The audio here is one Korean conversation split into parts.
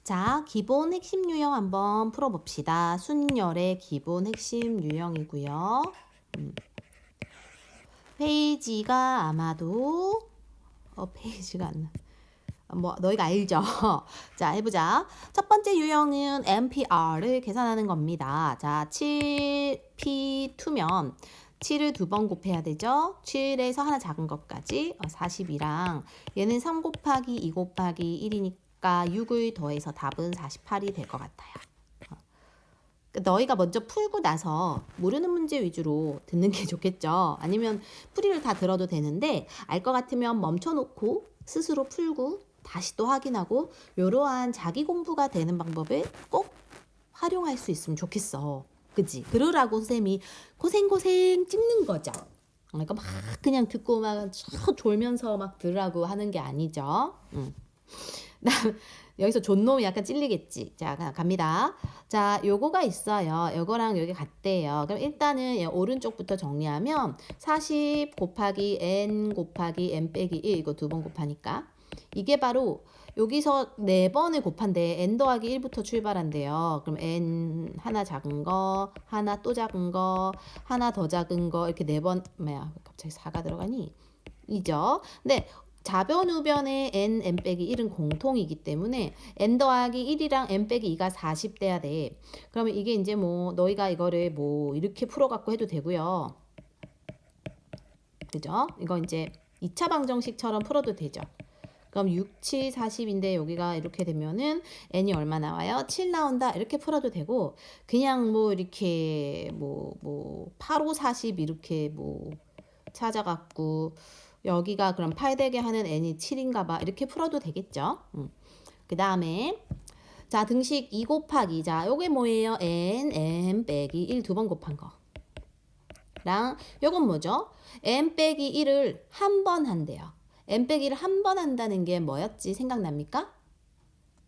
자, 기본 핵심 유형 한번 풀어봅시다. 순열의 기본 핵심 유형이고요. 페이지가 아마도 페이지가 안 나. 뭐 너희가 알죠? 자, 해보자. 첫 번째 유형은 NPR을 계산하는 겁니다. 자, 7P2면 7을 두 번 곱해야 되죠. 7에서 하나 작은 것까지 40이랑 얘는 3 곱하기 2 곱하기 1이니까 6을 더해서 답은 48이 될 것 같아요. 너희가 먼저 풀고 나서 모르는 문제 위주로 듣는 게 좋겠죠. 아니면 풀이를 다 들어도 되는데 알 것 같으면 멈춰놓고 스스로 풀고 다시 또 확인하고 이러한 자기 공부가 되는 방법을 꼭 활용할 수 있으면 좋겠어. 그치? 그러라고 선생님이 고생 찍는 거죠. 그러니까 막 그냥 듣고 막 졸면서 막 들으라고 하는 게 아니죠. 여기서 존놈이 약간 찔리겠지. 자, 갑니다. 자, 요거가 있어요. 요거랑 여기 같대요. 그럼 일단은 오른쪽부터 정리하면 40 곱하기 n 곱하기 n 빼기 1 이거 두 번 곱하니까 이게 바로 여기서 4번을 곱한데 n 더하기 1부터 출발한대요. 그럼 n 하나 작은 거, 하나 또 작은 거, 하나 더 작은 거 이렇게 4번 뭐야 갑자기 4가 들어가니? 이죠. 근데 좌변 우변의 n 빼기 1은 공통이기 때문에 n 더하기 1이랑 n 빼기 2가 40 돼야 돼. 그러면 이게 이제 뭐 너희가 이거를 뭐 이렇게 풀어갖고 해도 되고요. 그죠? 이거 이제 2차 방정식처럼 풀어도 되죠. 그럼 6, 7, 40인데 여기가 이렇게 되면은 n이 얼마 나와요? 7 나온다. 이렇게 풀어도 되고 그냥 뭐 이렇게 뭐 8, 5, 40 이렇게 뭐 찾아갖고 여기가 그럼 8 되게 하는 n이 7인가 봐. 이렇게 풀어도 되겠죠. 그 다음에 자 등식 2 곱하기 자 요게 뭐예요? n 빼기 1 두 번 곱한 거 랑 요건 뭐죠? n 빼기 1을 한 번 한대요. n 빼기 1을 한 번 한다는 게 뭐였지? 생각납니까?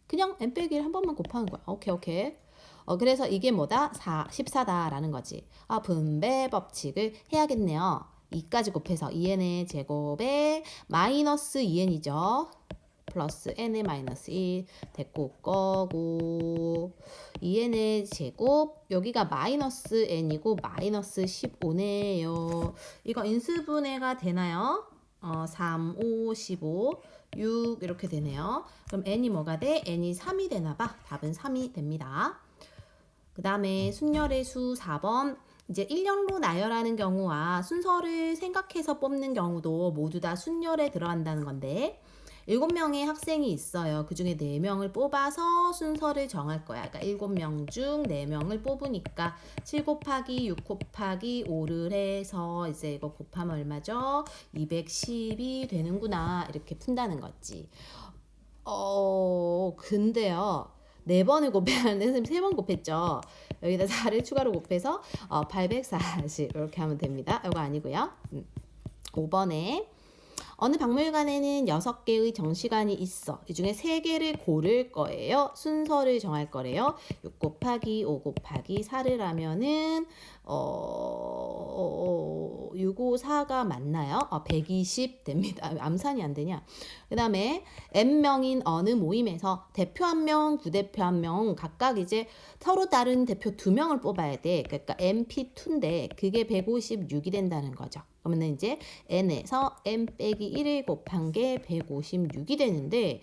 그냥 n 빼기 1 한 번만 곱하는 거야. 오케이. 그래서 이게 뭐다? 14다라는 거지. 분배 법칙을 해야겠네요. 2까지 곱해서 2n의 제곱에 마이너스 2n이죠. 플러스 n의 마이너스 1 데리고 거고 2n의 제곱 여기가 마이너스 n이고 마이너스 15네요. 이거 인수분해가 되나요? 3, 5, 15, 6 이렇게 되네요. 그럼 n이 뭐가 돼? n이 3이 되나 봐. 답은 3이 됩니다. 그 다음에 순열의 수 4번 이제 1년로 나열하는 경우와 순서를 생각해서 뽑는 경우도 모두 다 순열에 들어간다는 건데 7명의 학생이 있어요. 그 중에 4명을 뽑아서 순서를 정할 거야. 그러니까 7명 중 4명을 뽑으니까 7 곱하기 6 곱하기 5를 해서 이제 이거 곱하면 얼마죠? 210이 되는구나. 이렇게 푼다는 거지. 근데요. 4번을 곱해야 하는데 선생님 3번 곱했죠. 여기다 4를 추가로 곱해서 840 이렇게 하면 됩니다. 이거 아니고요. 5번에 어느 박물관에는 6개의 정시관이 있어. 이 중에 3개를 고를 거예요. 순서를 정할 거래요. 6 곱하기 5 곱하기 4를 하면은 6, 5, 4가 맞나요? 120 됩니다. 암산이 안 되냐? 그 다음에 N명인 어느 모임에서 대표 1명, 부대표 1명 각각 이제 서로 다른 대표 2명을 뽑아야 돼. 그러니까 MP2인데 그게 156이 된다는 거죠. 그러면 이제 n에서 n 빼기 1을 곱한 게 156이 되는데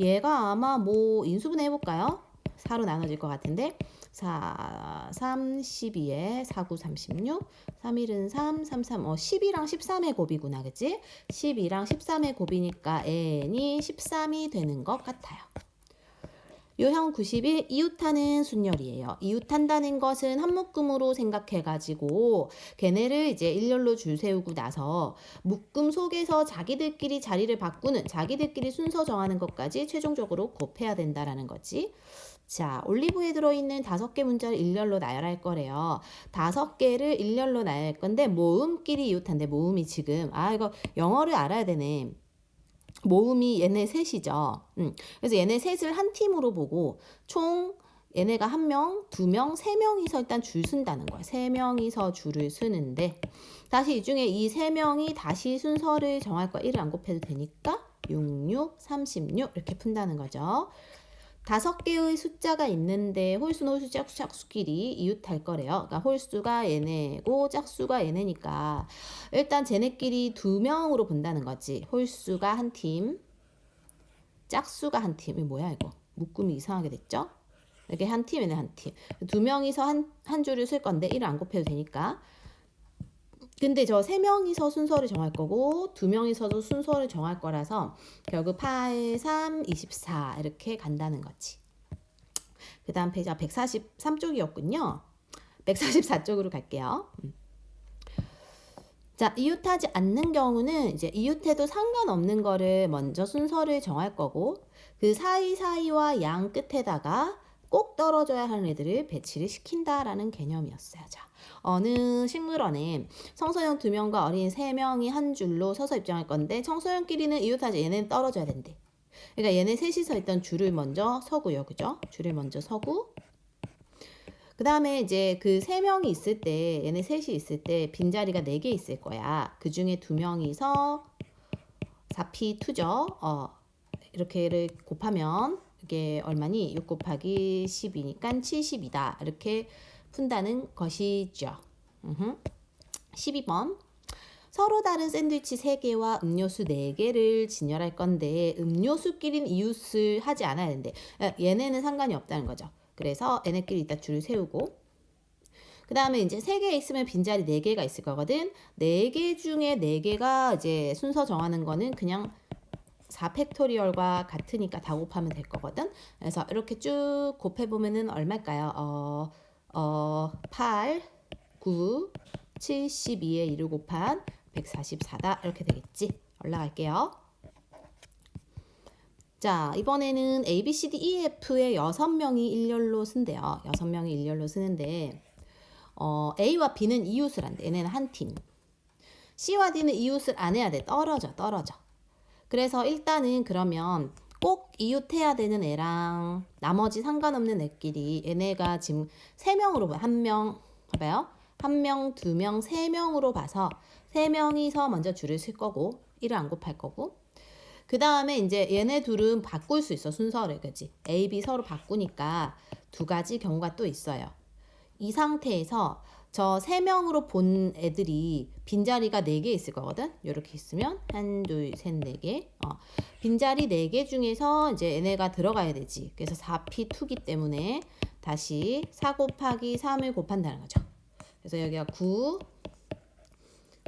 얘가 아마 뭐 인수분해 해볼까요? 4로 나눠질 것 같은데 4, 3, 12에 4, 9, 36 3, 1은 3, 3, 3 12랑 13의 곱이구나 그치? 12랑 13의 곱이니까 n이 13이 되는 것 같아요. 요형 91 이웃하는 순열이에요. 이웃한다는 것은 한 묶음으로 생각해가지고 걔네를 이제 일렬로 줄 세우고 나서 묶음 속에서 자기들끼리 자리를 바꾸는 자기들끼리 순서 정하는 것까지 최종적으로 곱해야 된다라는 거지. 자, 올리브에 들어있는 5개 문자를 일렬로 나열할 거래요. 5개를 일렬로 나열할 건데 모음끼리 이웃한데 모음이 지금 이거 영어를 알아야 되네. 모음이 얘네 셋이죠. 그래서 얘네 셋을 한 팀으로 보고 총 얘네가 1명, 2명, 3명이서 일단 줄 쓴다는 거야. 3명이서 줄을 쓰는데 다시 이 중에 이 3명이 다시 순서를 정할 거야. 1을 안 곱해도 되니까 66, 36 이렇게 푼다는 거죠. 5개의 숫자가 있는데 홀수는 홀수 짝수끼리 이웃할 거래요. 그러니까 홀수가 얘네고 짝수가 얘네니까 일단 쟤네끼리 2명으로 본다는 거지. 홀수가 한 팀, 짝수가 한 팀. 이 뭐야 이거? 묶음이 이상하게 됐죠? 이렇게 한 팀, 얘네 한 팀. 2명이서 한 줄을 쓸 건데 1을 안 곱해도 되니까. 근데 저 3명이서 순서를 정할 거고 2명이서도 순서를 정할 거라서 결국 8, 3, 24 이렇게 간다는 거지. 그 다음 페이지가 143쪽이었군요. 144쪽으로 갈게요. 자, 이웃하지 않는 경우는 이제 이웃해도 상관없는 거를 먼저 순서를 정할 거고 그 사이사이와 양 끝에다가 꼭 떨어져야 하는 애들을 배치를 시킨다라는 개념이었어요. 자, 어느 식물원에 청소년 2명과 어린 3명이 한 줄로 서서 입장할 건데 청소년끼리는 이웃하지 얘네는 떨어져야 된대. 그러니까 얘네 셋이 서 있던 줄을 먼저 서고요. 그죠? 줄을 먼저 서고 그 다음에 이제 그 3명이 있을 때 얘네 셋이 있을 때 빈자리가 4개 있을 거야. 그 중에 2명이서 4p2죠. 이렇게를 곱하면 이게 얼마니? 6 곱하기 10이니까 70이다. 이렇게 푼다는 것이죠. 12번. 서로 다른 샌드위치 3개와 음료수 4개를 진열할 건데 음료수끼리는 이웃을 하지 않아야 되는데 얘네는 상관이 없다는 거죠. 그래서 얘네끼리 이따 줄을 세우고 그 다음에 이제 3개 있으면 빈자리 4개가 있을 거거든. 4개 중에 4개가 이제 순서 정하는 거는 그냥 4팩토리얼과 같으니까 다 곱하면 될 거거든. 그래서 이렇게 쭉 곱해보면은 얼마일까요? 8, 9, 72에 2를 곱한 144다. 이렇게 되겠지. 올라갈게요. 자, 이번에는 A, B, C, D, E, F의 6명이 일렬로 쓴대요. 6명이 일렬로 쓰는데 A와 B는 이웃을 한대. 얘네는 한 팀. C와 D는 이웃을 안 해야 돼. 떨어져. 그래서 일단은 그러면 꼭 이웃해야 되는 애랑 나머지 상관없는 애끼리 얘네가 지금 3명으로 봐요. 1명, 봐봐요. 1명, 2명, 3명으로 봐서 3명이서 먼저 줄을 쓸 거고 1을 안 곱할 거고 그 다음에 이제 얘네 둘은 바꿀 수 있어. 순서를. 그치? A, B 서로 바꾸니까 2가지 경우가 또 있어요. 이 상태에서 저 3명으로 본 애들이 빈자리가 4개 있을 거거든. 이렇게 있으면 1, 2, 3, 4개. 빈자리 4개 중에서 이제 얘네가 들어가야 되지. 그래서 4p2기 때문에 다시 4 곱하기 3을 곱한다는 거죠. 그래서 여기가 9,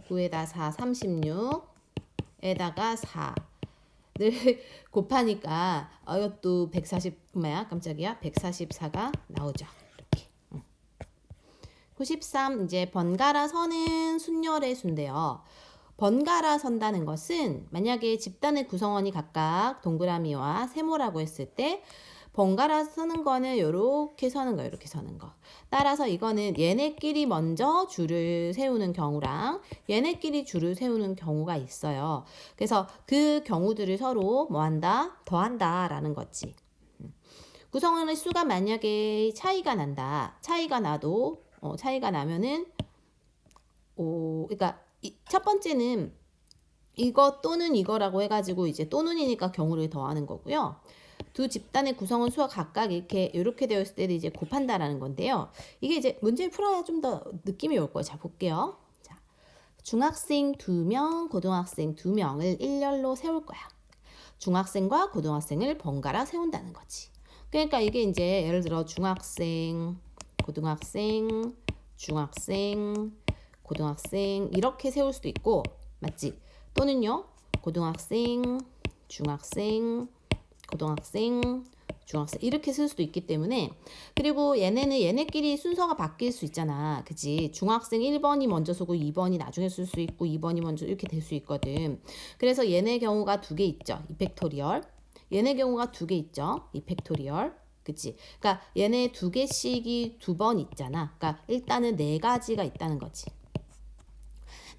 9에다 4, 36에다가 4를 곱하니까 이것도 140, 뭐야? 깜짝이야. 144가 나오죠. 93 이제 번갈아 서는 순열의 수인데요. 번갈아 선다는 것은 만약에 집단의 구성원이 각각 동그라미와 세모라고 했을 때 번갈아 서는 거는 이렇게 서는 거, 이렇게 서는 거. 따라서 이거는 얘네끼리 먼저 줄을 세우는 경우랑 얘네끼리 줄을 세우는 경우가 있어요. 그래서 그 경우들을 서로 뭐 한다? 더한다 라는 거지. 구성원의 수가 만약에 차이가 난다. 차이가 나면은 그러니까 첫 번째는 이거 또는 이거라고 해가지고 이제 또는이니까 경우를 더하는 거고요. 두 집단의 구성원 수가 각각 이렇게 되어 있을 때도 이제 곱한다라는 건데요. 이게 이제 문제를 풀어야 좀 더 느낌이 올 거예요. 자, 볼게요. 자, 중학생 2명, 고등학생 2명을 일렬로 세울 거야. 중학생과 고등학생을 번갈아 세운다는 거지. 그러니까 이게 이제 예를 들어 중학생, 고등학생, 중학생, 고등학생 이렇게 세울 수도 있고 맞지? 또는요 고등학생, 중학생, 고등학생, 중학생 이렇게 쓸 수도 있기 때문에 그리고 얘네는 얘네끼리 순서가 바뀔 수 있잖아. 그치? 중학생 1번이 먼저 서고 2번이 나중에 쓸 수 있고 2번이 먼저 이렇게 될 수 있거든. 그래서 얘네 경우가 2개 있죠. 2팩토리얼. 얘네 경우가 2개 있죠. 2팩토리얼. 그치? 그러니까 얘네 2개씩이 2번 있잖아. 그러니까 일단은 4가지가 있다는 거지.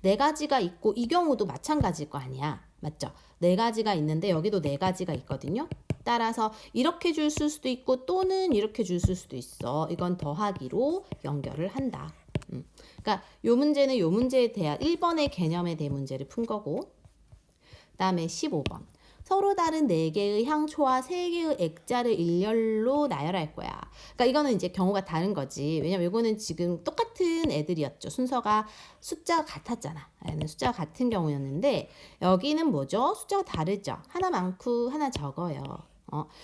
4가지가 있고 이 경우도 마찬가지일 거 아니야. 맞죠? 4가지가 있는데 여기도 4가지가 있거든요. 따라서 이렇게 줄 수도 있고 또는 이렇게 줄 수도 있어. 이건 더하기로 연결을 한다. 그러니까 요 문제는 요 문제에 대한 1번의 개념에 대한 문제를 푼 거고 그 다음에 15번. 서로 다른 4개의 향초와 3개의 액자를 일렬로 나열할 거야. 그러니까 이거는 이제 경우가 다른 거지. 왜냐면 이거는 지금 똑같은 애들이었죠. 순서가 숫자가 같았잖아. 얘는 숫자가 같은 경우였는데 여기는 뭐죠? 숫자가 다르죠. 하나 많고 하나 적어요.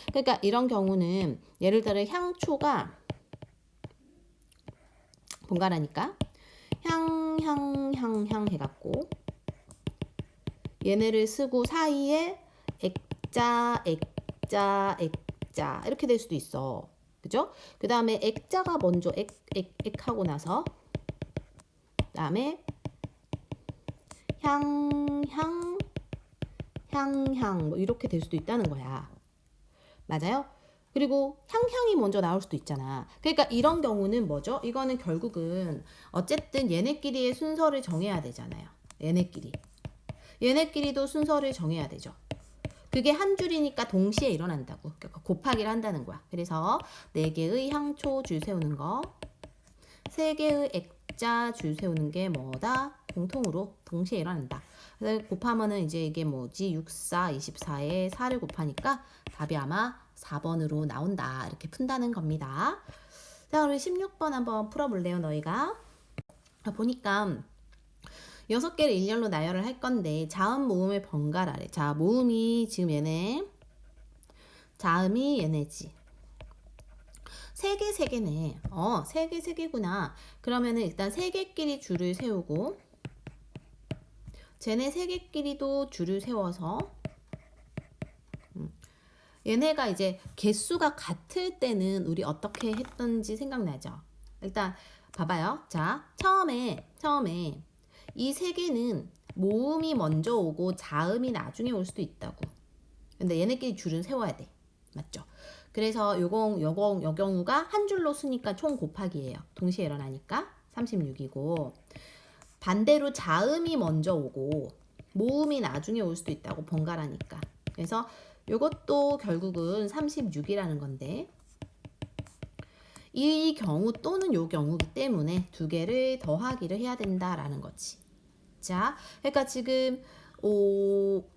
그러니까 이런 경우는 예를 들어 향초가 번갈아니까 향 해갖고 얘네를 쓰고 사이에 액자 이렇게 될 수도 있어. 그죠? 그 다음에 액자가 먼저 액 하고 나서 그 다음에 향 뭐 이렇게 될 수도 있다는 거야. 맞아요? 그리고 향이 먼저 나올 수도 있잖아. 그러니까 이런 경우는 뭐죠? 이거는 결국은 어쨌든 얘네끼리의 순서를 정해야 되잖아요. 얘네끼리도 순서를 정해야 되죠. 그게 한 줄이니까 동시에 일어난다고. 그러니까 곱하기를 한다는 거야. 그래서 4개의 향초 줄 세우는 거, 3개의 액자 줄 세우는 게 뭐다? 공통으로 동시에 일어난다. 그래서 곱하면은 이제 이게 뭐지? 6, 4, 24에 4를 곱하니까 답이 아마 4번으로 나온다. 이렇게 푼다는 겁니다. 자, 우리 16번 한번 풀어볼래요, 너희가? 보니까 6개를 일렬로 나열을 할 건데 자음 모음을 번갈아래. 자, 모음이 지금 얘네, 자음이 얘네지. 3개네. 3개구나. 그러면은 일단 3개끼리 줄을 세우고 쟤네 3개끼리도 줄을 세워서 얘네가 이제 개수가 같을 때는 우리 어떻게 했던지 생각나죠? 일단 봐봐요. 자, 처음에 이 3개는 모음이 먼저 오고 자음이 나중에 올 수도 있다고. 근데 얘네끼리 줄은 세워야 돼. 맞죠? 그래서 요 경우가 한 줄로 쓰니까 총 곱하기예요. 동시에 일어나니까 36이고 반대로 자음이 먼저 오고 모음이 나중에 올 수도 있다고 번갈아니까. 그래서 요것도 결국은 36이라는 건데 이 경우 또는 요 경우기 때문에 2개를 더하기를 해야 된다라는 거지. 자, 그러니까 지금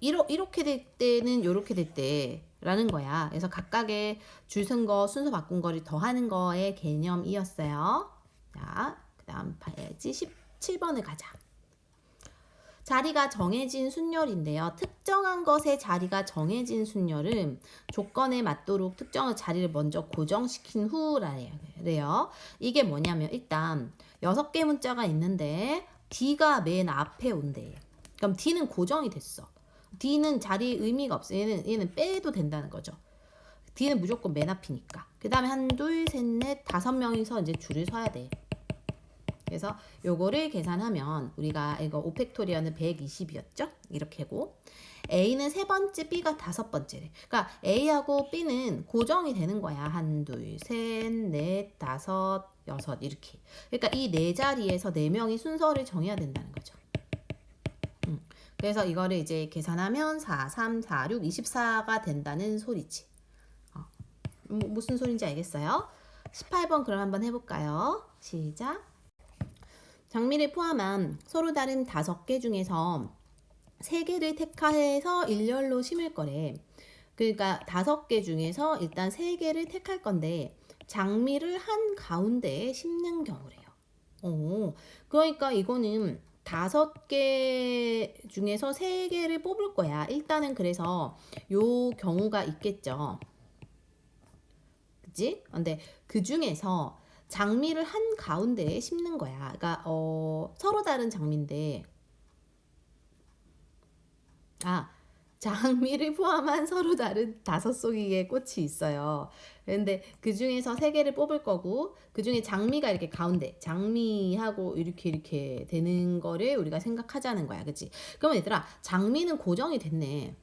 이렇게 될 때는 요렇게 될 때라는 거야. 그래서 각각의 줄 쓴 거 순서 바꾼 거를 더하는 거의 개념이었어요. 자, 그 다음 봐야지. 17번을 가자. 자리가 정해진 순열인데요. 특정한 것의 자리가 정해진 순열은 조건에 맞도록 특정한 자리를 먼저 고정시킨 후래요. 이게 뭐냐면 일단 6개 문자가 있는데 D가 맨 앞에 온대. 그럼 D는 고정이 됐어. D는 자리 의미가 없어. 얘는 빼도 된다는 거죠. D는 무조건 맨 앞이니까. 그 다음에 1, 2, 3, 4, 5명이서 이제 줄을 서야 돼. 그래서 요거를 계산하면 우리가 이거 5팩토리언은 120이었죠? 이렇게 하고 A는 3번째, B가 5번째래. 그러니까 A하고 B는 고정이 되는 거야. 1, 2, 3, 4, 5, 6 이렇게. 그러니까 이 4자리에서 4명이 순서를 정해야 된다는 거죠. 그래서 이거를 이제 계산하면 4, 3, 4, 6, 24가 된다는 소리지. 무슨 소린지 알겠어요? 18번 그럼 한번 해볼까요? 시작. 장미를 포함한 서로 다른 5개 중에서 3개를 택해서 일렬로 심을 거래. 그러니까 5개 중에서 일단 3개를 택할 건데 장미를 한 가운데에 심는 경우래요. 그러니까 이거는 5개 중에서 3개를 뽑을 거야. 일단은 그래서 요 경우가 있겠죠. 그치? 근데 그 중에서 장미를 한 가운데에 심는 거야. 그러니까 서로 다른 장미인데 장미를 포함한 서로 다른 5송이의 꽃이 있어요. 그런데 그 중에서 3개를 뽑을 거고 그 중에 장미가 이렇게 가운데 장미하고 이렇게 되는 거를 우리가 생각하자는 거야. 그치? 그러면 얘들아 장미는 고정이 됐네.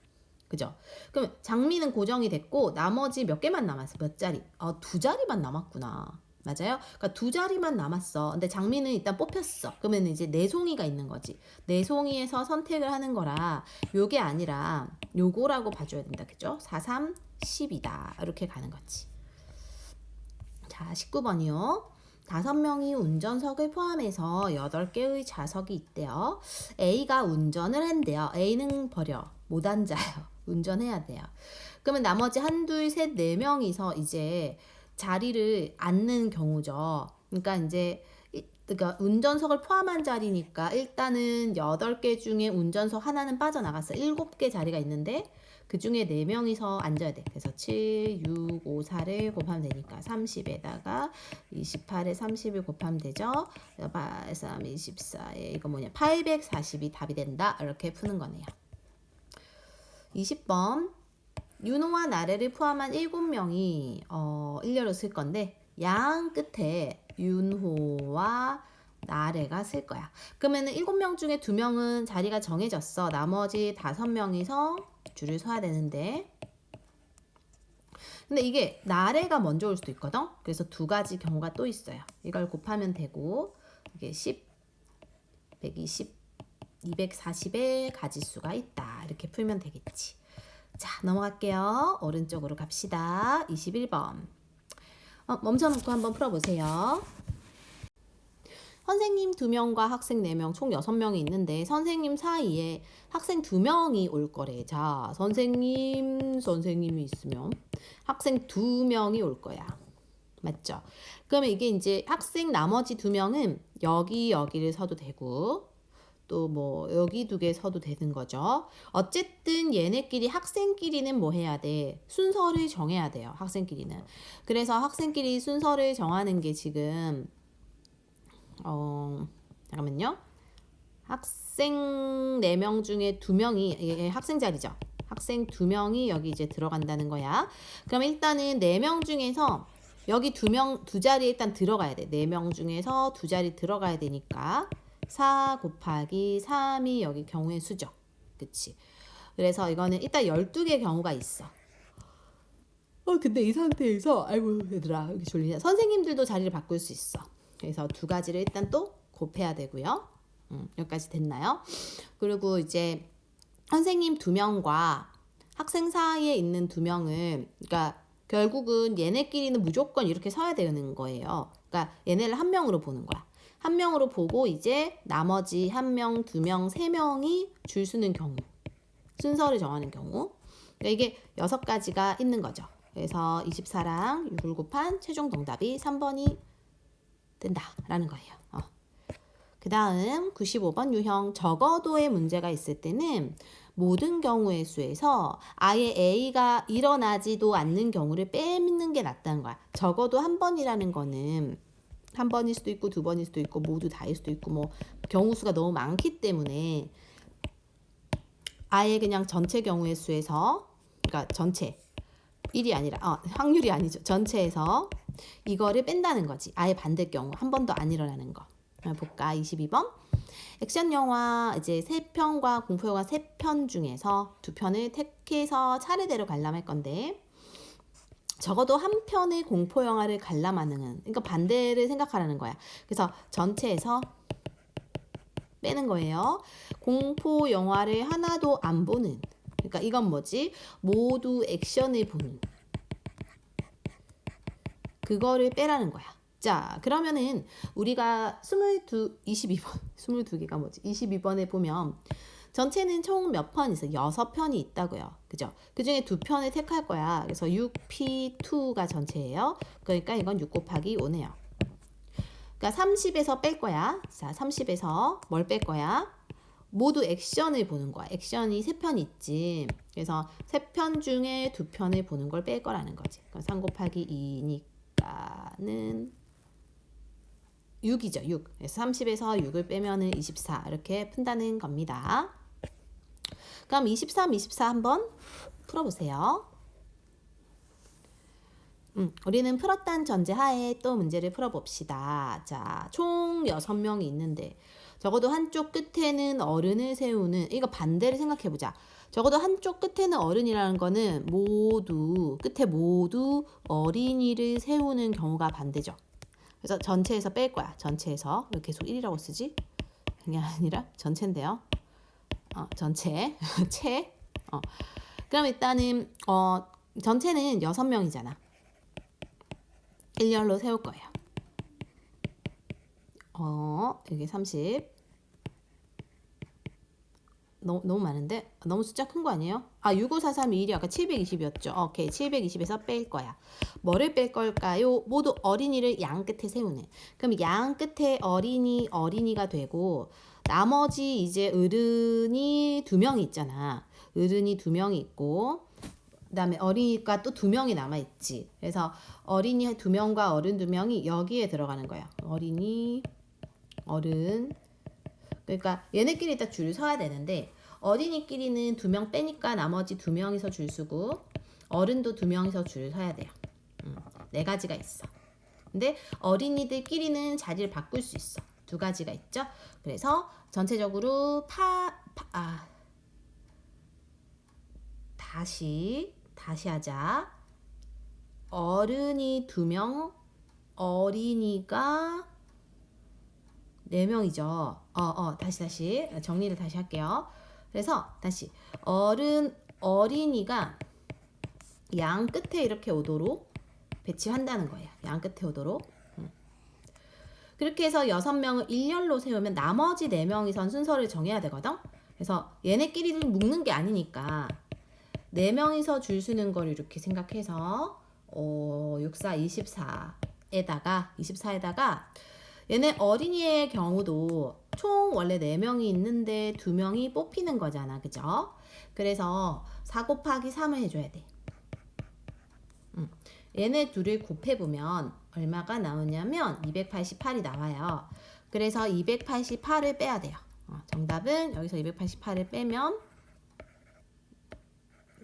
그죠? 그럼 장미는 고정이 됐고 나머지 몇 개만 남았어? 몇 자리? 2자리만 남았구나. 맞아요? 그러니까 2자리만 남았어. 근데 장미는 일단 뽑혔어. 그러면 이제 4송이가 있는 거지. 4송이에서 선택을 하는 거라 요게 아니라 요거라고 봐줘야 된다. 그죠? 4, 3, 10이다. 이렇게 가는 거지. 자, 19번이요. 5명이 운전석을 포함해서 8개의 좌석이 있대요. A가 운전을 한대요. A는 버려. 못 앉아요. 운전해야 돼요. 그러면 나머지 한, 둘, 셋, 네 명이서 이제 자리를 앉는 경우죠. 그러니까 이제 그러니까 운전석을 포함한 자리니까 일단은 8개 중에 운전석 하나는 빠져나갔어. 7개 자리가 있는데 그 중에 4명이서 앉아야 돼. 그래서 7, 6, 5, 4를 곱하면 되니까 30에다가 28에 30을 곱하면 되죠. 8, 3, 24에 이거 뭐냐 840이 답이 된다. 이렇게 푸는 거네요. 20번 윤호와 나래를 포함한 7명이 일렬로 쓸 건데 양 끝에 윤호와 나래가 쓸 거야. 그러면은 7명 중에 2명은 자리가 정해졌어. 나머지 5명이서 줄을 서야 되는데 근데 이게 나래가 먼저 올 수도 있거든. 그래서 두 가지 경우가 또 있어요. 이걸 곱하면 되고 이게 10, 120, 240의 가지수가 있다. 이렇게 풀면 되겠지. 자, 넘어갈게요. 오른쪽으로 갑시다. 21번. 멈춰놓고 한번 풀어보세요. 선생님 2명과 학생 4명, 총 6명이 있는데 선생님 사이에 학생 2명이 올 거래. 자, 선생님이 있으면 학생 2명이 올 거야. 맞죠? 그러면 이게 이제 학생 나머지 2명은 여기를 서도 되고 또 뭐 여기 2개 서도 되는 거죠. 어쨌든 얘네끼리 학생끼리는 뭐 해야 돼? 순서를 정해야 돼요. 학생끼리는. 그래서 학생끼리 순서를 정하는 게 지금 잠깐만요. 학생 4명 중에 2명이 학생 자리죠. 학생 2명이 여기 이제 들어간다는 거야. 그럼 일단은 4명 중에서 여기 2 자리에 일단 들어가야 돼. 4명 중에서 2 자리 들어가야 되니까 4 곱하기 3이 여기 경우의 수죠. 그치? 그래서 이거는 일단 12개 경우가 있어. 근데 이 상태에서 아이고 얘들아 여기 졸리냐. 선생님들도 자리를 바꿀 수 있어. 그래서 2가지를 일단 또 곱해야 되고요. 여기까지 됐나요? 그리고 이제 선생님 2명과 학생 사이에 있는 2명을 그러니까 결국은 얘네끼리는 무조건 이렇게 서야 되는 거예요. 그러니까 얘네를 한 명으로 보는 거야. 한 명으로 보고 이제 나머지 1명, 2명, 3명이 줄 서는 경우 순서를 정하는 경우 그러니까 이게 6가지가 있는 거죠. 그래서 24랑 6을 곱한 최종 정답이 3번이 된다라는 거예요. 그 다음 95번 유형 적어도의 문제가 있을 때는 모든 경우의 수에서 아예 A가 일어나지도 않는 경우를 빼는 게 낫다는 거야. 적어도 한 번이라는 거는 한 번일 수도 있고 2번일 수도 있고 모두 다일 수도 있고 뭐 경우 수가 너무 많기 때문에 아예 그냥 전체 경우의 수에서 그러니까 전체 1이 아니라 확률이 아니죠. 전체에서 이거를 뺀다는 거지. 아예 반대 경우 한 번도 안 일어나는 거. 볼까? 22번. 액션 영화 이제 3편과 공포 영화 3편 중에서 2편을 택해서 차례대로 관람할 건데 적어도 한 편의 공포 영화를 관람하는 그러니까 반대를 생각하라는 거야. 그래서 전체에서 빼는 거예요. 공포 영화를 하나도 안 보는 그러니까 이건 뭐지? 모두 액션을 보는 그거를 빼라는 거야. 자, 그러면은 우리가 22개가 뭐지? 22번에 보면 전체는 총 몇 편 있어? 6편이 있다고요. 그죠? 그 중에 2편을 택할 거야. 그래서 6P2가 전체예요. 그러니까 이건 6 곱하기 5네요. 그러니까 30에서 뺄 거야. 자, 30에서 뭘 뺄 거야? 모두 액션을 보는 거야. 액션이 3편 있지. 그래서 3편 중에 2편을 보는 걸 뺄 거라는 거지. 그럼 3 곱하기 2니까는 6이죠. 6. 그래서 30에서 6을 빼면은 24 이렇게 푼다는 겁니다. 그럼 23, 24 한번 풀어보세요. 우리는 풀었다는 전제하에 또 문제를 풀어봅시다. 자, 총 6명이 있는데 적어도 한쪽 끝에는 어른을 세우는 이거 반대를 생각해보자. 적어도 한쪽 끝에는 어른이라는 거는 끝에 모두 어린이를 세우는 경우가 반대죠. 그래서 전체에서 뺄 거야. 전체에서 왜 계속 1이라고 쓰지? 그게 아니라 전체인데요. 전체 그럼 일단은 전체는 6명이잖아. 일렬로 세울 거예요. 여기 30 너무 많은데? 너무 숫자 큰 거 아니에요? 65431이 아까 720이었죠. 오케이. 720에서 뺄 거야. 뭐를 뺄 걸까요? 모두 어린이를 양 끝에 세우는. 그럼 양 끝에 어린이가 되고 나머지 이제 어른이 2명이 있잖아. 어른이 2명이 있고 그다음에 어린이가 또 2명이 남아있지. 그래서 어린이 2명과 어른 2명이 여기에 들어가는 거야. 어린이, 어른. 그러니까 얘네끼리 일단 줄을 서야 되는데 어린이끼리는 2명 빼니까 나머지 2명이서 줄 서고 어른도 2명이서 줄을 서야 돼요. 4가지가 있어. 근데 어린이들끼리는 자리를 바꿀 수 있어. 2가지가 있죠. 그래서 전체적으로 다시 하자. 어른이 2명, 어린이가 4명이죠. 다시 정리를 다시 할게요. 그래서 다시 어린이가 양 끝에 이렇게 오도록 배치한다는 거예요. 양 끝에 오도록. 그렇게 해서 6명을 일렬로 세우면 나머지 4명이선 순서를 정해야 되거든. 그래서 얘네끼리 묶는 게 아니니까 4명이서 줄 서는 걸 이렇게 생각해서 64, 24에다가 얘네 어린이의 경우도 총 원래 4명이 있는데 2명이 뽑히는 거잖아. 그죠? 그래서 4 곱하기 3을 해줘야 돼. 얘네 둘을 곱해보면 얼마가 나오냐면 288이 나와요. 그래서 288을 빼야 돼요. 정답은 여기서 288을 빼면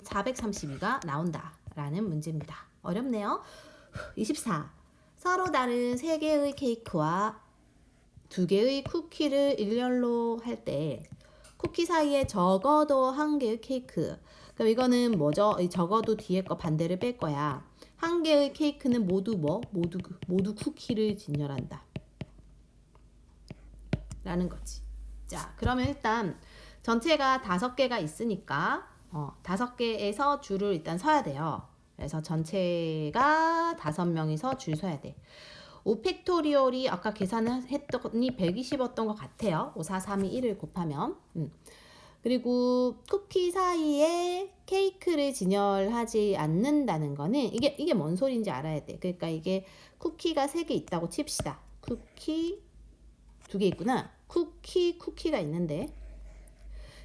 432가 나온다 라는 문제입니다. 어렵네요. 24. 서로 다른 3개의 케이크와 2개의 쿠키를 일렬로 할 때 쿠키 사이에 적어도 1개의 케이크. 그럼 이거는 뭐죠? 적어도 뒤에 거 반대를 뺄 거야. 1개의 케이크는 모두 모두 쿠키를 진열한다 라는 거지. 자, 그러면 일단 전체가 5개가 있으니까 5개에서 줄을 일단 서야 돼요. 그래서 전체가 5명이서 줄 서야 돼. 5팩토리얼이 아까 계산을 했더니 120였던 것 같아요. 5, 4, 3, 2, 1을 곱하면. 그리고 쿠키 사이에 케이크를 진열하지 않는다는 거는 이게 뭔 소리인지 알아야 돼. 그러니까 이게 쿠키가 3개 있다고 칩시다. 쿠키 2개 있구나. 쿠키가 있는데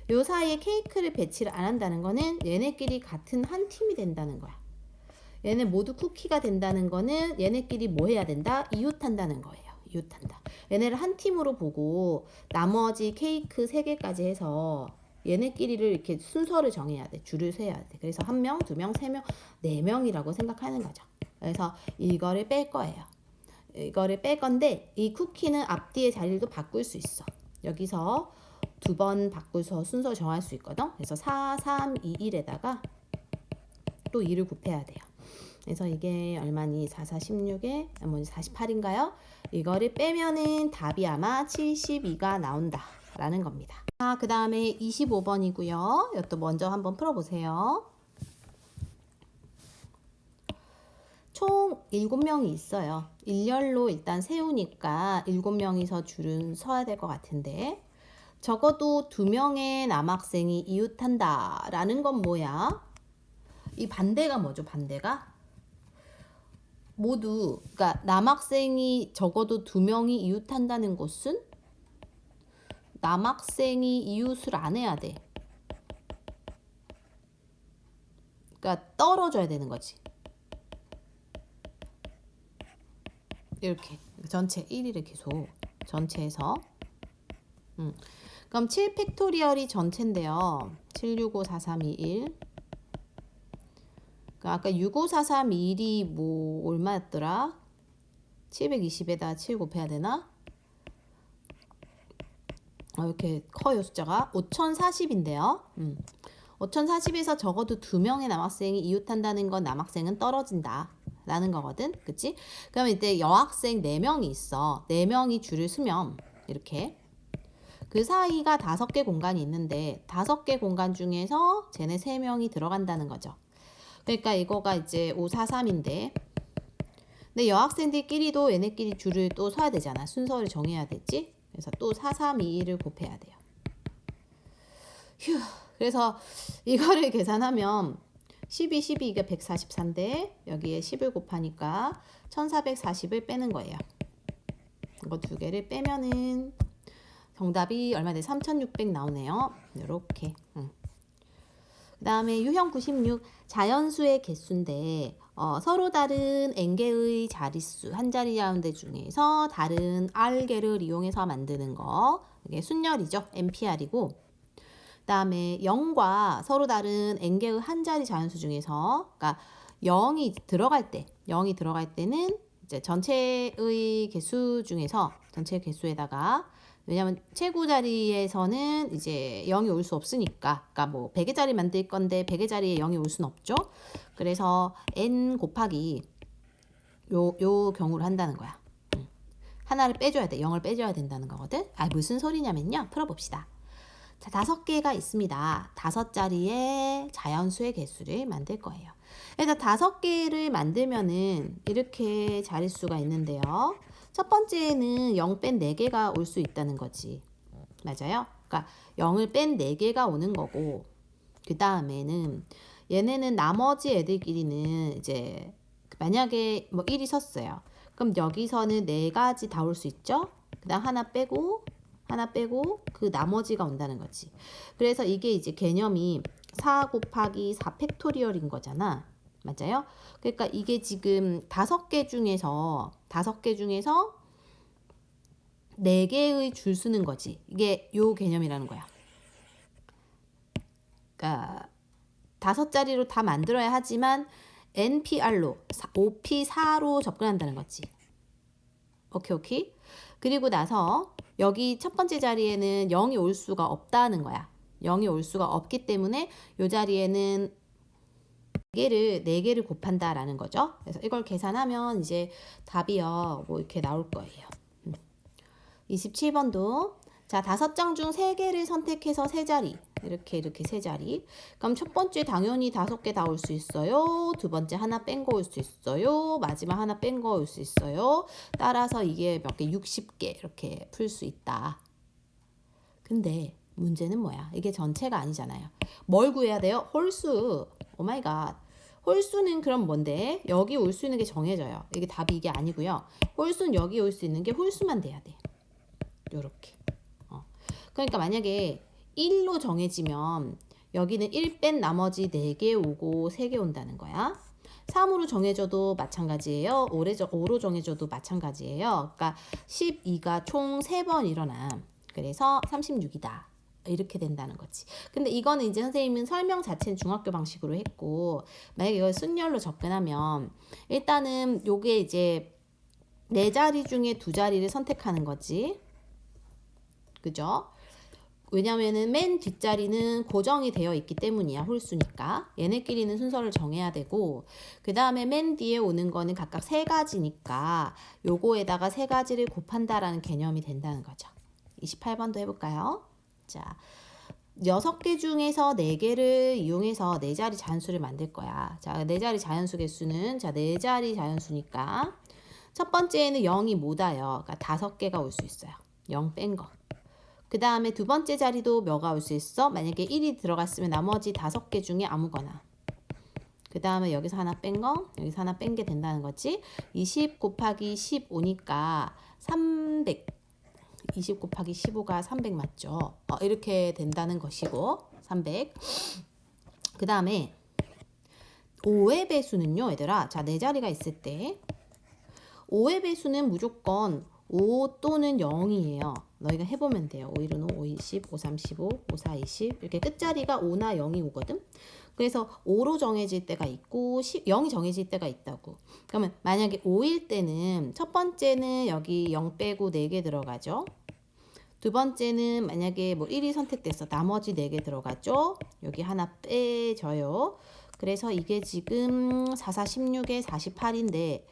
요 사이에 케이크를 배치를 안 한다는 거는 얘네끼리 같은 한 팀이 된다는 거야. 얘네 모두 쿠키가 된다는 거는 얘네끼리 뭐 해야 된다? 이웃한다는 거예요. 이웃한다. 얘네를 한 팀으로 보고 나머지 케이크 3개까지 해서 얘네끼리를 이렇게 순서를 정해야 돼. 줄을 세야 돼. 그래서 1명, 2명, 3명, 4명이라고 생각하는 거죠. 그래서 이거를 뺄 거예요. 이거를 뺄 건데 이 쿠키는 앞뒤의 자리를 바꿀 수 있어. 여기서 2번 바꾸서 순서 정할 수 있거든. 그래서 4, 3, 2, 1에다가 또 2를 곱해야 돼요. 그래서 이게 얼마니? 4, 4, 16에 48인가요? 이거를 빼면은 답이 아마 72가 나온다 라는 겁니다. 그 다음에 25번이고요. 이것도 먼저 한번 풀어보세요. 총 7명이 있어요. 일렬로 일단 세우니까 7명이서 줄은 서야 될 것 같은데 적어도 2명의 남학생이 이웃한다 라는 건 뭐야? 이 반대가 뭐죠? 반대가? 모두 그러니까 남학생이 적어도 2명이 이웃한다는 것은 남학생이 이웃을 안 해야 돼. 그러니까 떨어져야 되는 거지. 이렇게 전체 1위를 계속 전체에서 그럼 7팩토리얼이 전체인데요. 7654321 그러니까 아까 65431이 뭐 얼마였더라? 720에다 7 곱해야 되나? 이렇게 커요 숫자가 5040인데요. 5040에서 적어도 2명의 남학생이 이웃한다는 건 남학생은 떨어진다 라는 거거든. 그치? 그럼 이때 여학생 4명이 있어. 4명이 줄을 서면 이렇게 그 사이가 5개 공간이 있는데 5개 공간 중에서 쟤네 3명이 들어간다는 거죠. 그러니까 이거가 이제 543인데 근데 여학생들끼리도 얘네끼리 줄을 또 서야 되잖아. 순서를 정해야 되지. 그래서 또 4321을 곱해야 돼요. 휴. 그래서 이거를 계산하면 12 이게 144인데 여기에 10을 곱하니까 1440을 빼는 거예요. 이거 두 개를 빼면은 정답이 얼마 돼? 3600 나오네요. 이렇게. 그 다음에 유형 96 자연수의 개수인데 서로 다른 n개의 자릿수 한 자리 자연대 중에서 다른 r개를 이용해서 만드는 거 이게 순열이죠. NPR이고 그 다음에 0과 서로 다른 n개의 한 자리 자연수 중에서 그러니까 0이 들어갈 때는 이제 전체의 개수 중에서 전체 개수에다가 왜냐면 최고 자리에서는 이제 0이 올 수 없으니까 그러니까 뭐 100의 자리 만들 건데 100의 자리에 0이 올 수는 없죠. 그래서 n 곱하기 요 경우를 한다는 거야. 하나를 빼줘야 돼. 0을 빼줘야 된다는 거거든. 무슨 소리냐면요. 풀어봅시다. 자, 5개가 있습니다. 5자리의 자연수의 개수를 만들 거예요. 일단 5개를 만들면은 이렇게 자릿수가 있는데요. 첫 번째는 0 뺀 4개가 올 수 있다는 거지. 맞아요? 그러니까 0을 뺀 4개가 오는 거고 그 다음에는 얘네는 나머지 애들끼리는 이제 만약에 뭐 1이 섰어요. 그럼 여기서는 4가지 다 올 수 있죠? 그 다음 하나 빼고 그 나머지가 온다는 거지. 그래서 이게 이제 개념이 4 곱하기 4 팩토리얼인 거잖아. 맞아요? 그러니까 이게 지금 5개 중에서 4개의 줄 쓰는 거지. 이게 요 개념이라는 거야. 그러니까 5자리로 다 만들어야 하지만 NPR로 5P4로 접근한다는 거지. 오케이. 그리고 나서 여기 첫 번째 자리에는 0이 올 수가 없다는 거야. 0이 올 수가 없기 때문에 이 자리에는 4개를 곱한다라는 거죠. 그래서 이걸 계산하면 이제 답이요. 뭐 이렇게 나올 거예요. 27번도 자 5장 중 3개를 선택해서 3자리 이렇게 3자리. 그럼 첫 번째 당연히 5개 다 올 수 있어요. 두 번째 하나 뺀 거 올 수 있어요. 마지막 하나 뺀 거 올 수 있어요. 따라서 이게 몇 개? 60개 이렇게 풀 수 있다. 근데 문제는 뭐야? 이게 전체가 아니잖아요. 뭘 구해야 돼요? 홀수. 오 마이 갓. 홀수는 그럼 뭔데? 여기 올 수 있는 게 정해져요. 이게 답이 이게 아니고요. 홀수는 여기 올 수 있는 게 홀수만 돼야 돼. 요렇게. 그러니까 만약에 1로 정해지면 여기는 1 뺀 나머지 4개 오고 3개 온다는 거야. 3으로 정해져도 마찬가지예요. 5로 정해져도 마찬가지예요. 그러니까 12가 총 3번 일어나. 그래서 36이다. 이렇게 된다는 거지. 근데 이거는 이제 선생님은 설명 자체는 중학교 방식으로 했고 만약에 이걸 순열로 접근하면 일단은 요게 이제 4자리 중에 2자리를 선택하는 거지. 그죠? 왜냐면은 맨 뒷자리는 고정이 되어 있기 때문이야. 홀수니까. 얘네끼리는 순서를 정해야 되고 그 다음에 맨 뒤에 오는 거는 각각 3가지니까 요거에다가 3가지를 곱한다라는 개념이 된다는 거죠. 28번도 해볼까요? 자, 6개 중에서 4개를 이용해서 4자리 자연수를 만들 거야. 자, 4자리 자연수 개수는 자 4자리 자연수니까 첫 번째는 0이 못 와요. 그러니까 5개가 올 수 있어요. 0 뺀 거. 그 다음에 두 번째 자리도 몇가 올 수 있어? 만약에 1이 들어갔으면 나머지 5개 중에 아무거나. 그 다음에 여기서 하나 뺀 거, 여기서 하나 뺀 게 된다는 거지. 20 곱하기 15니까 300. 20 곱하기 15가 300 맞죠? 이렇게 된다는 것이고 300. 그 다음에 5의 배수는요, 얘들아. 자, 4자리가 있을 때 5의 배수는 무조건 5 또는 0이에요. 너희가 해보면 돼요. 5 1은 5, 5 20, 5 3 15, 5 4 20 이렇게 끝자리가 5나 0이 오거든. 그래서 5로 정해질 때가 있고 0이 정해질 때가 있다고. 그러면 만약에 5일 때는 첫 번째는 여기 0 빼고 4개 들어가죠. 두 번째는 만약에 뭐 1이 선택됐어. 나머지 4개 들어가죠. 여기 하나 빼줘요. 그래서 이게 지금 4, 4, 16에 48인데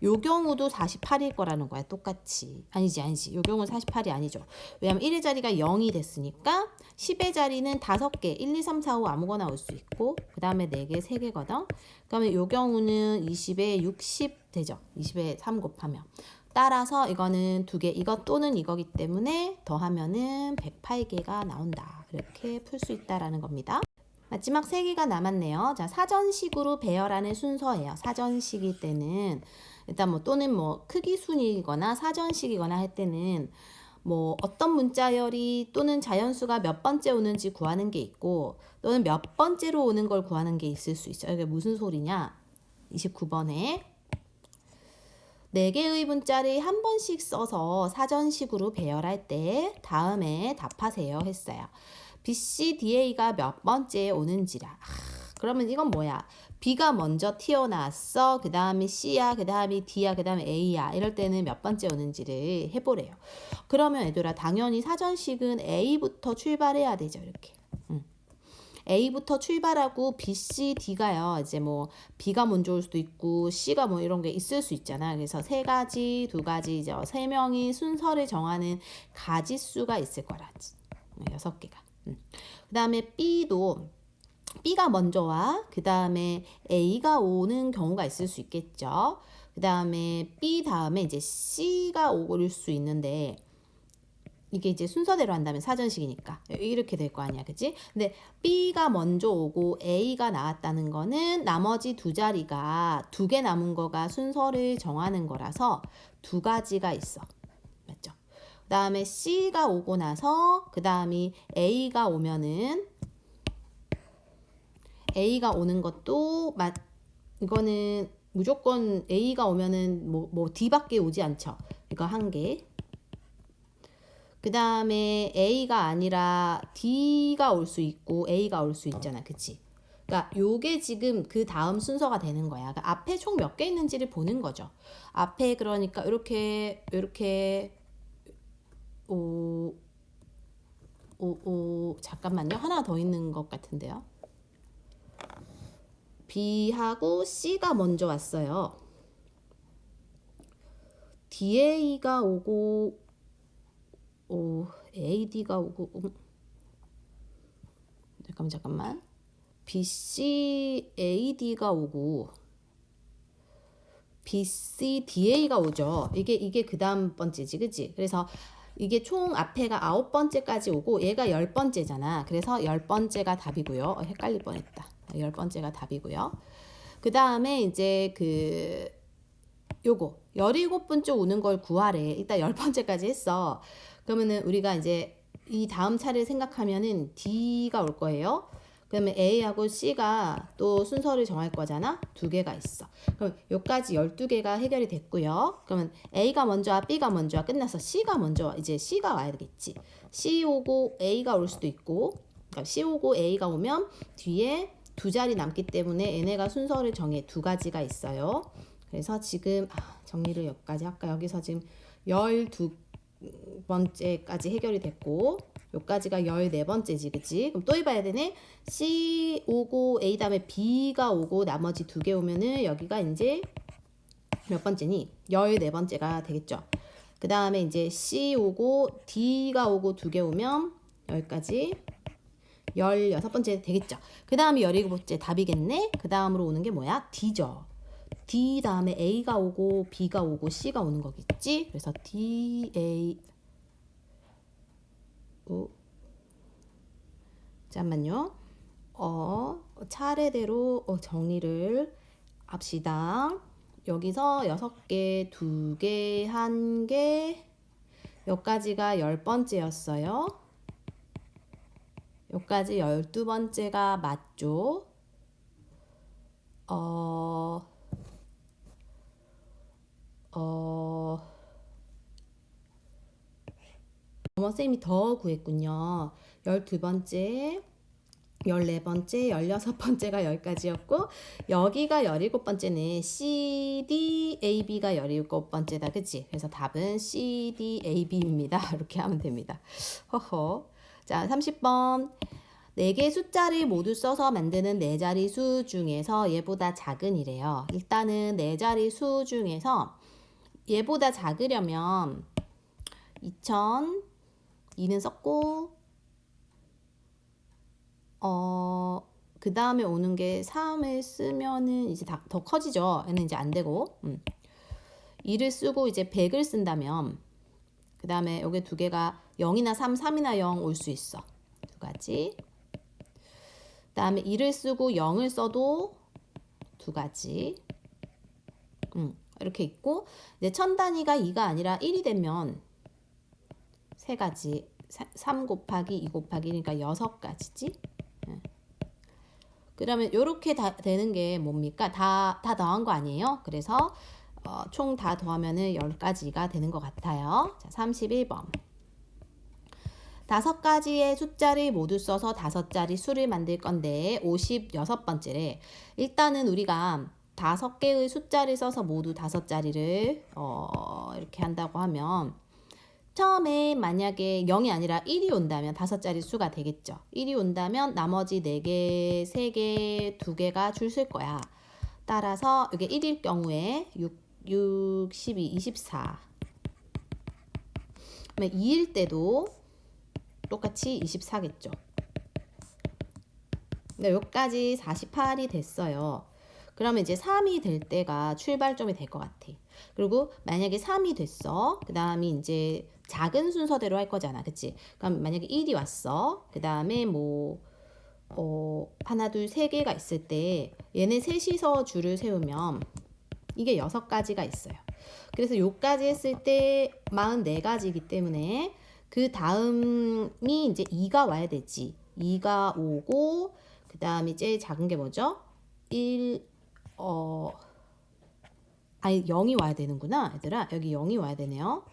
요 경우도 48일 거라는 거야. 똑같이. 아니지. 요 경우는 48이 아니죠. 왜냐면 1의 자리가 0이 됐으니까 10의 자리는 5개. 1, 2, 3, 4, 5 아무거나 올 수 있고 그 다음에 4개, 3개거든. 그러면 요 경우는 20에 60 되죠. 20에 3 곱하면. 따라서 이거는 2개. 이것 또는 이거기 때문에 더하면은 108개가 나온다. 이렇게 풀 수 있다라는 겁니다. 마지막 3개가 남았네요. 자, 사전식으로 배열하는 순서예요. 사전식일 때는 일단 뭐 또는 뭐 크기 순이거나 사전식이거나 할 때는 뭐 어떤 문자열이 또는 자연수가 몇 번째 오는지 구하는 게 있고 또는 몇 번째로 오는 걸 구하는 게 있을 수 있어요. 이게 무슨 소리냐? 29번에 4개의 문자를 한 번씩 써서 사전식으로 배열할 때 다음에 답하세요 했어요. B, C, D, A가 몇 번째에 오는지라. 그러면 이건 뭐야? B가 먼저 튀어나왔어. 그 다음에 C야, 그 다음에 D야, 그 다음에 A야. 이럴 때는 몇 번째 오는지를 해보래요. 그러면 얘들아 당연히 사전식은 A부터 출발해야 되죠. 이렇게. A부터 출발하고 B, C, D가요. 이제 뭐 B가 먼저 올 수도 있고 C가 뭐 이런 게 있을 수 있잖아. 그래서 3가지, 2가지 이제 3명이 순서를 정하는 가지수가 있을 거라지. 6개가. 그 다음에 B가 먼저 와. 그 다음에 A가 오는 경우가 있을 수 있겠죠. 그 다음에 B 다음에 이제 C가 올 수 있는데 이게 이제 순서대로 한다면 사전식이니까 이렇게 될 거 아니야, 그치? 근데 B가 먼저 오고 A가 나왔다는 거는 나머지 2자리가 2개 남은 거가 순서를 정하는 거라서 2가지가 있어. 맞죠? 그 다음에 C가 오고 나서 그 다음이 A가 오면은 A가 오는 것도 이거는 무조건 A가 오면은 뭐 D밖에 오지 않죠. 이거 1개. 그 다음에 A가 아니라 D가 올 수 있고 A가 올 수 있잖아. 그치? 그러니까 요게 지금 그 다음 순서가 되는 거야. 그러니까 앞에 총 몇 개 있는지를 보는 거죠. 앞에 그러니까 이렇게 잠깐만요. 하나 더 있는 것 같은데요. B하고 C가 먼저 왔어요. DA가 오고 AD가 오고 잠깐만 BC AD가 오고 BC DA가 오죠. 이게 그 다음 번째지, 그치? 그래서 이게 총 앞에가 9번째까지 오고 얘가 10번째잖아. 그래서 10번째가 답이고요. 헷갈릴 뻔했다. 10번째가 답이고요. 그 다음에 이제 요거 17번째 오는 걸 구하래. 일단 10번째까지 했어. 그러면은 우리가 이제 이 다음 차례 생각하면은 D가 올 거예요. 그러면 A하고 C가 또 순서를 정할 거잖아. 2개가 있어. 그럼 여기까지 12개가 해결이 됐고요. 그러면 A가 먼저 와, B가 먼저 와, 끝나서 C가 먼저 와. 이제 C가 와야 되겠지. C 오고 A가 올 수도 있고, 그러니까 C 오고 A가 오면 뒤에 2자리 남기 때문에 얘네가 순서를 정해 2가지가 있어요. 그래서 지금 정리를 여기까지 할까? 여기서 지금 12번째까지 해결이 됐고 여기까지가 14번째지, 그치? 그럼 또 해봐야 되네. C 오고 A 다음에 B가 오고 나머지 2개 오면은 여기가 이제 몇 번째니? 14번째가 되겠죠. 그 다음에 이제 C 오고 D가 오고 2개 오면 여기까지 16번째 되겠죠. 그 다음에 17번째 답이겠네. 그 다음으로 오는 게 뭐야? D죠. D 다음에 A가 오고 B가 오고 C가 오는 거겠지. 그래서 D, A 잠깐만요. 차례대로 정리를 합시다. 여기서 6개, 2개, 1개, 여기까지가 10번째였어요. 여기까지 12번째가 맞죠? 쌤이 더 구했군요. 12번째, 14번째, 16번째가 여기까지였고 여기가 17번째네. C, D, A, B가 17번째다. 그치? 그래서 답은 C, D, A, B입니다. 이렇게 하면 됩니다. 허허. 자, 30번. 4개의 숫자를 모두 써서 만드는 4자리 수 중에서 얘보다 작은 이래요. 일단은 4자리 수 중에서 얘보다 작으려면 2는 썼고 그 다음에 오는 게 3을 쓰면은 이제 더 커지죠. 얘는 이제 안 되고 2를 쓰고 이제 100을 쓴다면 그 다음에 여기 2개가 0이나 3, 3이나 0 올 수 있어. 두 가지. 그다음에 1을 쓰고 0을 써도 두 가지. 이렇게 있고 이제 천 단위가 2가 아니라 1이 되면 세 가지. 3 곱하기 2 곱하기 1이니까 6가지지. 그러면 이렇게 다 되는 게 뭡니까? 다 더한 거 아니에요? 그래서 총 다 더하면은 10가지가 되는 것 같아요. 자, 31번. 5가지의 숫자를 모두 써서 5자리 수를 만들 건데 56번째래. 일단은 우리가 5개의 숫자를 써서 모두 5자리를 이렇게 한다고 하면 처음에 만약에 0이 아니라 1이 온다면 5자리 수가 되겠죠. 1이 온다면 나머지 4개, 3개, 2개가 줄 쓸 거야. 따라서 이게 1일 경우에 6, 12, 24. 그러면 2일 때도 똑같이 24겠죠. 여기까지 48이 됐어요. 그러면 이제 3이 될 때가 출발점이 될 것 같아. 그리고 만약에 3이 됐어. 그 다음에 이제 작은 순서대로 할 거잖아. 그치? 그럼 만약에 1이 왔어. 그 다음에 뭐, 하나, 둘, 세 개가 있을 때 얘네 셋이서 줄을 세우면 이게 6가지가 있어요. 그래서 요까지 했을 때 44가지이기 때문에 그 다음이 이제 2가 와야 되지. 2가 오고 그 다음에 제일 작은 게 뭐죠? 0이 와야 되는구나. 얘들아 여기 0이 와야 되네요.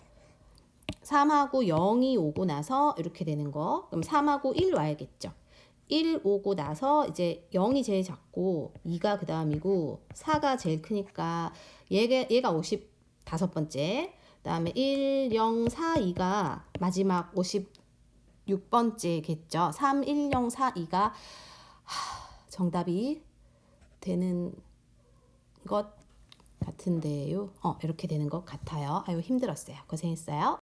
3하고 0이 오고 나서 이렇게 되는 거. 그럼 3하고 1 와야겠죠. 1 오고 나서 이제 0이 제일 작고 2가 그 다음이고 4가 제일 크니까 얘가 55번째. 그 다음에 1, 0, 4, 2가 마지막 56번째겠죠. 3, 1, 0, 4, 2가 정답이 되는 것 같은데요. 이렇게 되는 것 같아요. 아유 힘들었어요. 고생했어요.